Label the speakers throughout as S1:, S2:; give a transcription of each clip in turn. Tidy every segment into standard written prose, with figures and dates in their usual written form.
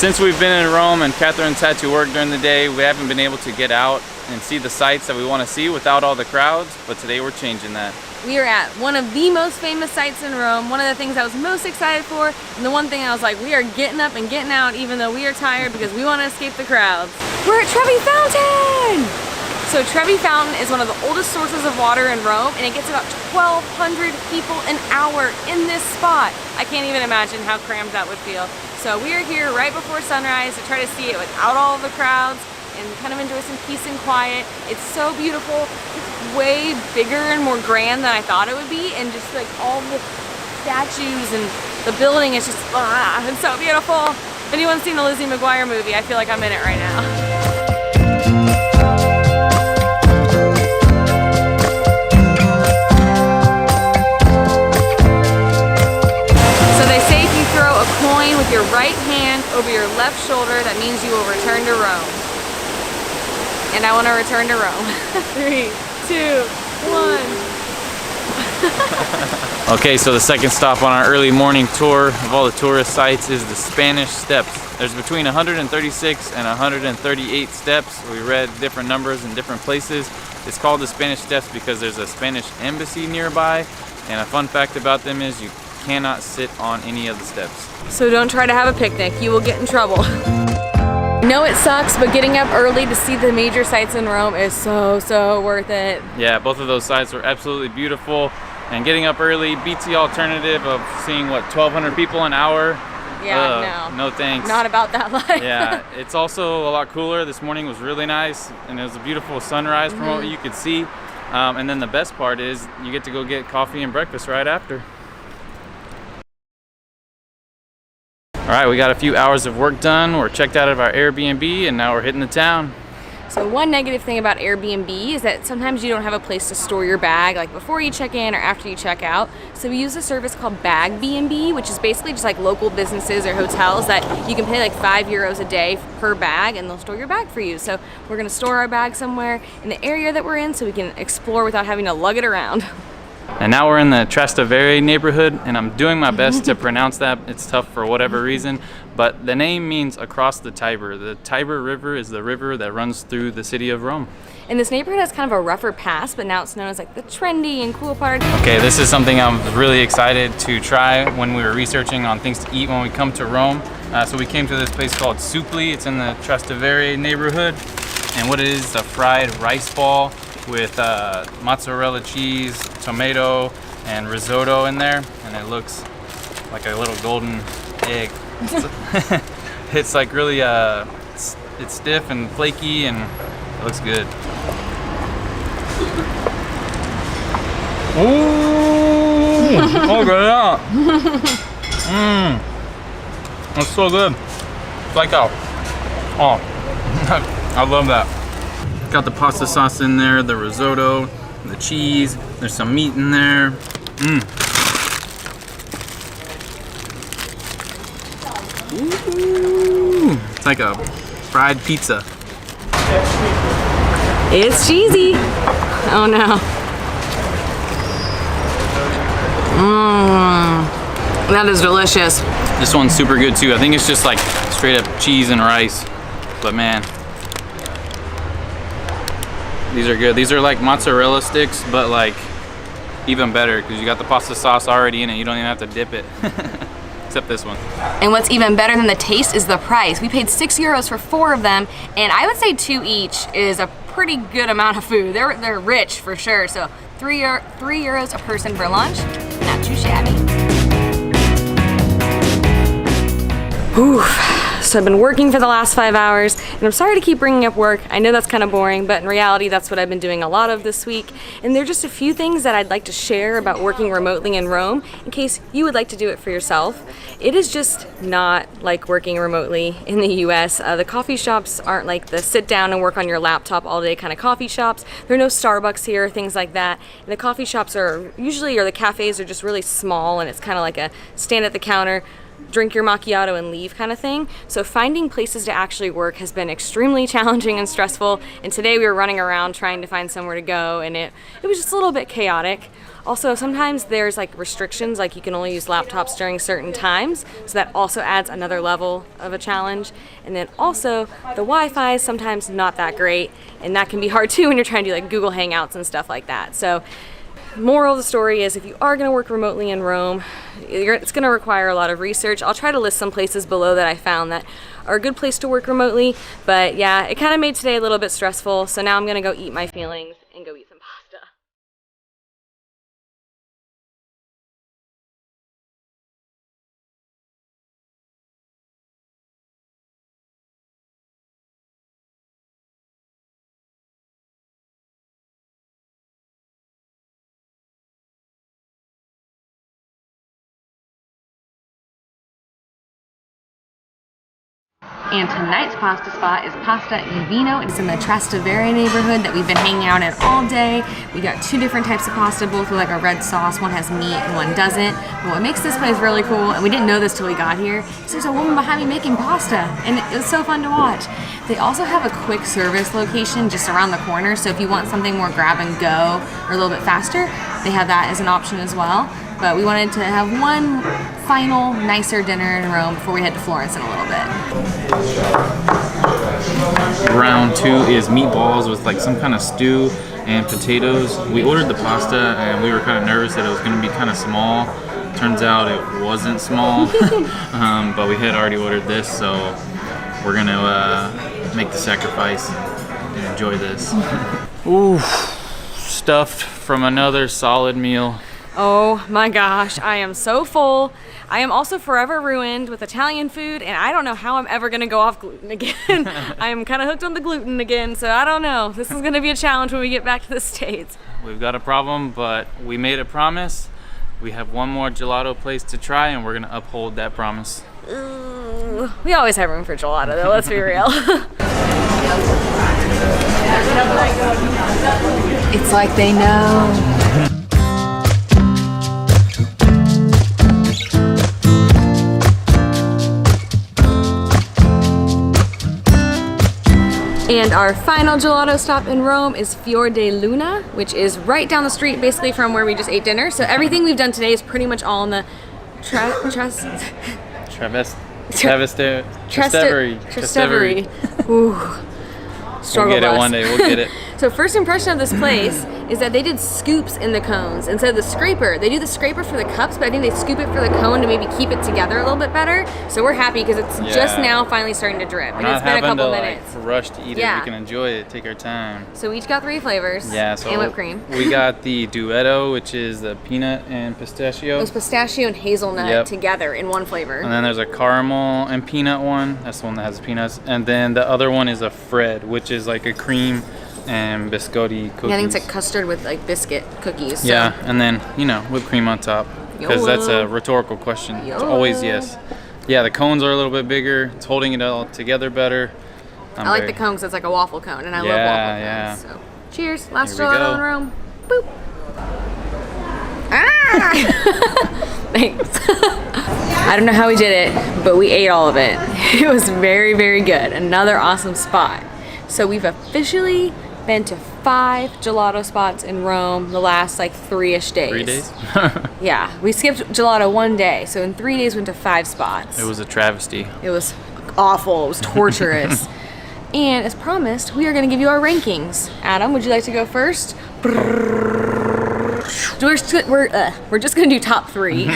S1: Since we've been in Rome and Catherine's had to work during the day, we haven't been able to get out and see the sights that we want to see without all the crowds, but today we're changing that.
S2: We are at one of the most famous sites in Rome, one of the things I was most excited for, and the one thing I was like, we are getting up and getting out even though we are tired because we want to escape the crowds. We're at Trevi Fountain! So Trevi Fountain is one of the oldest sources of water in Rome, and it gets about 1,200 people an hour in this spot. I can't even imagine how crammed that would feel. So we are here right before sunrise to try to see it without all the crowds and kind of enjoy some peace and quiet. It's so beautiful. It's way bigger and more grand than I thought it would be, and just like all the statues and the building is just, it's so beautiful. If anyone's seen the Lizzie McGuire movie, I feel like I'm in it right now. With your right hand over your left shoulder, that means you will return to Rome. And I want to return to Rome. 3, 2, 1.
S1: Okay, so the second stop on our early morning tour of all the tourist sites is the Spanish Steps. There's between 136 and 138 steps. We read different numbers in different places. It's called the Spanish Steps because there's a Spanish embassy nearby. And a fun fact about them is you cannot sit on any of the steps.
S2: So don't try to have a picnic, you will get in trouble. I know it sucks, but getting up early to see the major sites in Rome is so worth it.
S1: Yeah, both of those sites were absolutely beautiful, and getting up early beats the alternative of seeing, what, 1,200 people an hour?
S2: Yeah,
S1: no thanks.
S2: Not about that life.
S1: Yeah, it's also a lot cooler. This morning was really nice, and it was a beautiful sunrise from what you could see. And then the best part is you get to go get coffee and breakfast right after. All right, we got a few hours of work done. We're checked out of our Airbnb and now we're hitting the town.
S2: So one negative thing about Airbnb is that sometimes you don't have a place to store your bag, like before you check in or after you check out. So we use a service called Bag B&B, which is basically just like local businesses or hotels that you can pay like €5 a day per bag and they'll store your bag for you. So we're gonna store our bag somewhere in the area that we're in so we can explore without having to lug it around.
S1: And now we're in the Trastevere neighborhood, and I'm doing my best to pronounce that. It's tough for whatever reason, but the name means across the Tiber. The Tiber River is the river that runs through the city of Rome.
S2: And this neighborhood has kind of a rougher past, but now it's known as like the trendy and cool part.
S1: Okay, this is something I'm really excited to try when we were researching on things to eat when we come to Rome. So we came to this place called Supli. It's in the Trastevere neighborhood, and what it is a fried rice ball with mozzarella cheese, tomato, and risotto in there, and it looks like a little golden egg. It's like really, it's stiff and flaky, and it looks good. Ooh! Oh, yeah! It's so good. It's like I love that. Got the pasta sauce in there, the risotto, the cheese. There's some meat in there. Ooh, it's like a fried pizza.
S2: It's cheesy. Oh no. That is delicious.
S1: This one's super good too. I think it's just like straight up cheese and rice, but man. These are good. These are like mozzarella sticks, but like even better because you got the pasta sauce already in it. You don't even have to dip it, except this one.
S2: And what's even better than the taste is the price. We paid €6 for 4 of them, and I would say 2 each is a pretty good amount of food. They're rich for sure. So €3 a person for lunch, not too shabby. Whew. So I've been working for the last 5 hours, and I'm sorry to keep bringing up work. I know that's kind of boring, but in reality, that's what I've been doing a lot of this week. And there are just a few things that I'd like to share about working remotely in Rome, in case you would like to do it for yourself. It is just not like working remotely in the US. The coffee shops aren't like the sit down and work on your laptop all day kind of coffee shops. There are no Starbucks here, things like that. And the coffee shops are usually, or the cafes are just really small, and it's kind of like a stand at the counter, drink your macchiato and leave kind of thing. So finding places to actually work has been extremely challenging and stressful. And today we were running around trying to find somewhere to go, and it was just a little bit chaotic. Also, sometimes there's like restrictions, like you can only use laptops during certain times, so that also adds another level of a challenge. And then also, the Wi-Fi is sometimes not that great, and that can be hard too when you're trying to do like Google Hangouts and stuff like that. So, moral of the story is if you are going to work remotely in Rome, it's going to require a lot of research. I'll try to list some places below that I found that are a good place to work remotely, but yeah, it kind of made today a little bit stressful, so now I'm going to go eat my feelings and go eat some pasta. And tonight's pasta spot is Pasta e Vino. It's in the Trastevere neighborhood that we've been hanging out at all day. We got two different types of pasta, both with like a red sauce. One has meat and one doesn't. But what makes this place really cool, and we didn't know this till we got here, is there's a woman behind me making pasta, and it was so fun to watch. They also have a quick service location just around the corner, so if you want something more grab and go or a little bit faster, they have that as an option as well. But we wanted to have one final, nicer dinner in Rome before we head to Florence in a little bit.
S1: Round 2 is meatballs with like some kind of stew and potatoes. We ordered the pasta and we were kind of nervous that it was going to be kind of small. Turns out it wasn't small, but we had already ordered this, so we're going to make the sacrifice and enjoy this. Ooh, stuffed from another solid meal.
S2: Oh my gosh, I am so full. I am also forever ruined with Italian food, and I don't know how I'm ever gonna go off gluten again. I am kind of hooked on the gluten again, so I don't know. This is gonna be a challenge when we get back to the States.
S1: We've got a problem, but we made a promise. We have one more gelato place to try, and we're gonna uphold that promise.
S2: Ooh, we always have room for gelato though, let's be real. It's like they know. And our final gelato stop in Rome is Fior di Luna, which is right down the street basically from where we just ate dinner. So everything we've done today is pretty much all in the Trastevere. Ooh.
S1: We'll get it one day, we'll get it.
S2: So first impression of this place is that they did scoops in the cones instead of the scraper. They do the scraper for the cups, but I think they scoop it for the cone to maybe keep it together a little bit better. So we're happy because it's just now finally starting to drip. And it's been a couple minutes.
S1: Like, rush to eat it. We can enjoy it, take our time.
S2: So we each got 3 flavors.
S1: Yeah, so
S2: and whipped cream.
S1: We got the duetto, which is the peanut and pistachio.
S2: It was pistachio and hazelnut together in one flavor.
S1: And then there's a caramel and peanut one. That's the one that has peanuts. And then the other one is a Fred, which is like a cream and biscotti cookies.
S2: Yeah, I think it's like custard with like biscuit cookies. So.
S1: Yeah, and then, you know, whipped cream on top. Because that's a rhetorical question. It's always yes. Yeah, the cones are a little bit bigger. It's holding it all together better.
S2: I like the cone because it's like a waffle cone, and I love waffle cones. So, cheers. Last gelato in Rome. Boop. Ah! Thanks. I don't know how we did it, but we ate all of it. It was very, very good. Another awesome spot. So we've officially been to 5 gelato spots in Rome the last like 3-ish days.
S1: 3 days?
S2: Yeah, we skipped gelato 1 day, so in 3 days we went to 5 spots.
S1: It was a travesty.
S2: It was awful, it was torturous. And as promised, we are gonna give you our rankings. Adam, would you like to go first? We're just gonna do top 3.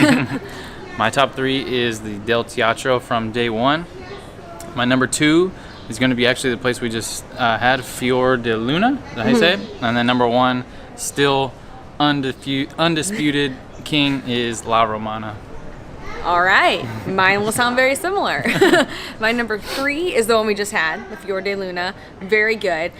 S1: My top 3 is the Del Teatro from day 1. My number 2 is going to be actually the place we just had, Fior di Luna, is that how you say it? And then number 1, still undisputed king, is La Romana.
S2: All right, mine will sound very similar. My number 3 is the one we just had, the Fior di Luna, very good.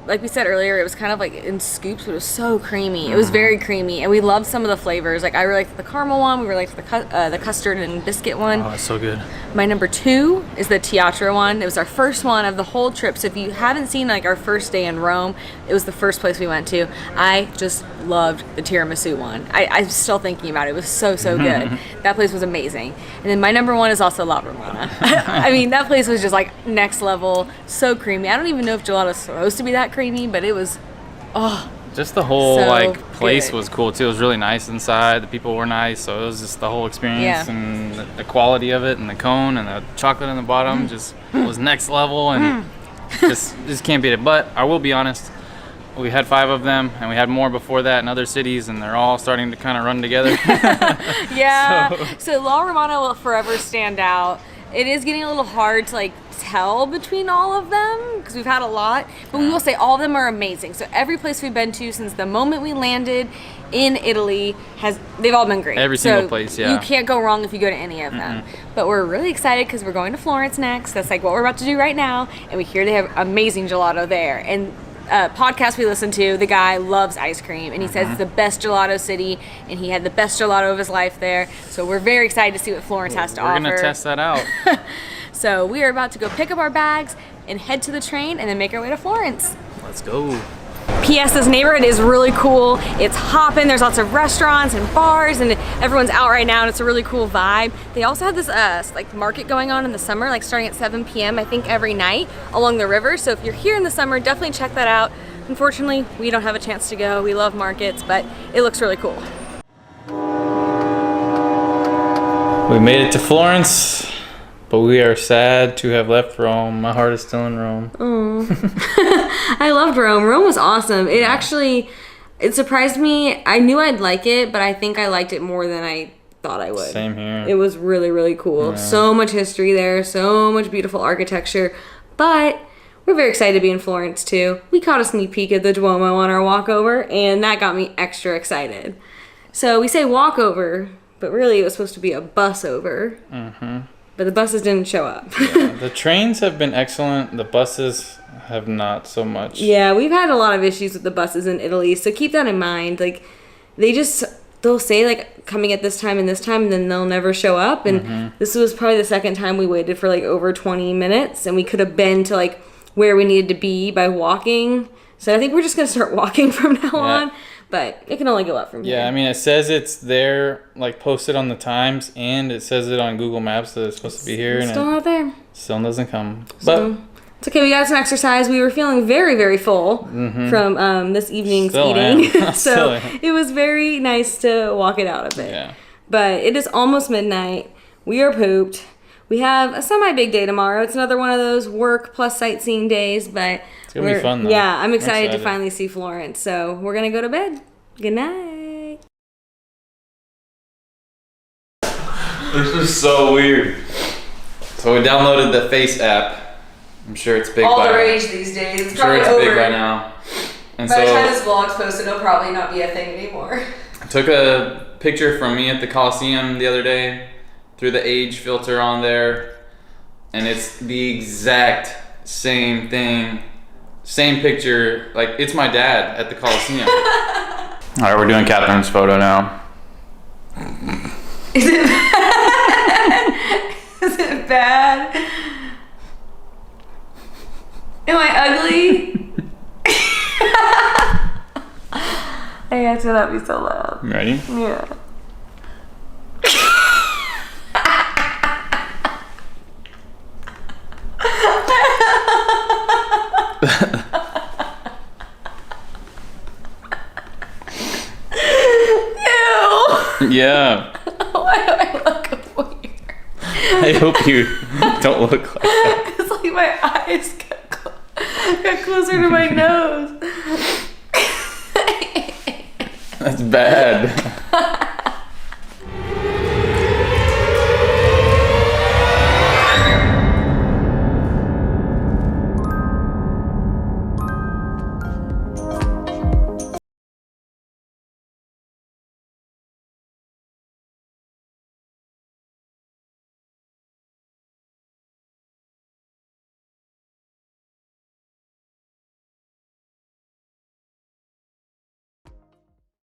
S2: like we said earlier, it was kind of like in scoops, but it was so creamy. It was very creamy, and we loved some of the flavors. Like I really liked the caramel one. We really liked the custard and biscuit one.
S1: Oh, it's so good.
S2: My number 2 is the teatro one. It was our first one of the whole trip. So if you haven't seen like our first day in Rome, it was the first place we went to. I just loved the tiramisu one. I'm still thinking about it. It was so good. That place was amazing. And then my number 1 is also La Romana. I mean, that place was just like next level, so creamy. I don't even know if gelato's supposed to be that creamy, but it was,
S1: just the whole
S2: so
S1: like place
S2: good.
S1: was cool too. It was really nice inside. The people were nice, so it was just the whole experience and the quality of it, and the cone and the chocolate in the bottom just was next level, and just can't beat it. But I will be honest, we had 5 of them, and we had more before that in other cities, and they're all starting to kind of run together.
S2: So La Romana will forever stand out. It is getting a little hard to like tell between all of them because we've had a lot, but we will say all of them are amazing. So every place we've been to since the moment we landed in Italy they've all been great.
S1: Every single place, yeah.
S2: You can't go wrong if you go to any of them. But we're really excited because we're going to Florence next. That's like what we're about to do right now, and we hear they have amazing gelato there. And podcast we listened to, the guy loves ice cream, and he says it's the best gelato city, and he had the best gelato of his life there. So we're very excited to see what Florence has to offer.
S1: We're gonna test that out.
S2: So we are about to go pick up our bags and head to the train and then make our way to Florence.
S1: Let's go.
S2: P.S. This neighborhood is really cool. It's hopping. There's lots of restaurants and bars, and everyone's out right now, and it's a really cool vibe. They also have this like market going on in the summer, like starting at 7 p.m. I think every night along the river. So if you're here in the summer, definitely check that out. Unfortunately, we don't have a chance to go. We love markets, but it looks really cool.
S1: We made it to Florence, but we are sad to have left Rome. My heart is still in Rome.
S2: I loved Rome. Rome was awesome. It surprised me. I knew I'd like it, but I think I liked it more than I thought I would.
S1: Same here.
S2: It was really, really cool.
S1: Yeah.
S2: So much history there, so much beautiful architecture, but we're very excited to be in Florence too. We caught a sneak peek at the Duomo on our walkover, and that got me extra excited. So we say walkover, but really it was supposed to be a bus over. But the buses didn't show up.
S1: Yeah, the trains have been excellent. The buses have not so much.
S2: Yeah, we've had a lot of issues with the buses in Italy, so keep that in mind. Like, they'll say like coming at this time and this time, and then they'll never show up. And this was probably the second time we waited for like over 20 minutes, and we could have been to like where we needed to be by walking. So I think we're just gonna start walking from now on. But it can only go up from here.
S1: Yeah, I mean, it says it's there, like posted on the Times, and it says it on Google Maps that it's supposed to be here,
S2: It's
S1: and
S2: still not there.
S1: still doesn't come.
S2: So,
S1: But
S2: it's okay. We got some exercise. We were feeling very, very full from this evening's
S1: Still
S2: eating.
S1: am.
S2: So
S1: Still am.
S2: it was very nice to walk it out a bit.
S1: yeah,
S2: But it is almost midnight. We are pooped. We have a semi-big day tomorrow. It's another one of those work plus sightseeing days, but
S1: it's gonna be fun though.
S2: Yeah, I'm excited to finally see Florence. So we're gonna go to bed. Good night.
S1: This is so weird. So we downloaded the Face app. I'm sure it's big by now.
S2: these days. It's
S1: I'm sure it's big by now. And so
S2: this vlog's posted, it'll probably not be a thing anymore.
S1: I took a picture from me at the Coliseum the other day, threw the age filter on there, and it's the exact same thing, same picture. Like, it's my dad at the Coliseum. All right, we're doing Catherine's photo now.
S2: Is it bad? Is it bad? Am I ugly? I have to not be so loud.
S1: You ready?
S2: Yeah.
S1: Yeah.
S2: Why do I look weird?
S1: I hope you don't look like that.
S2: It's like my eyes got closer to my nose.
S1: That's bad.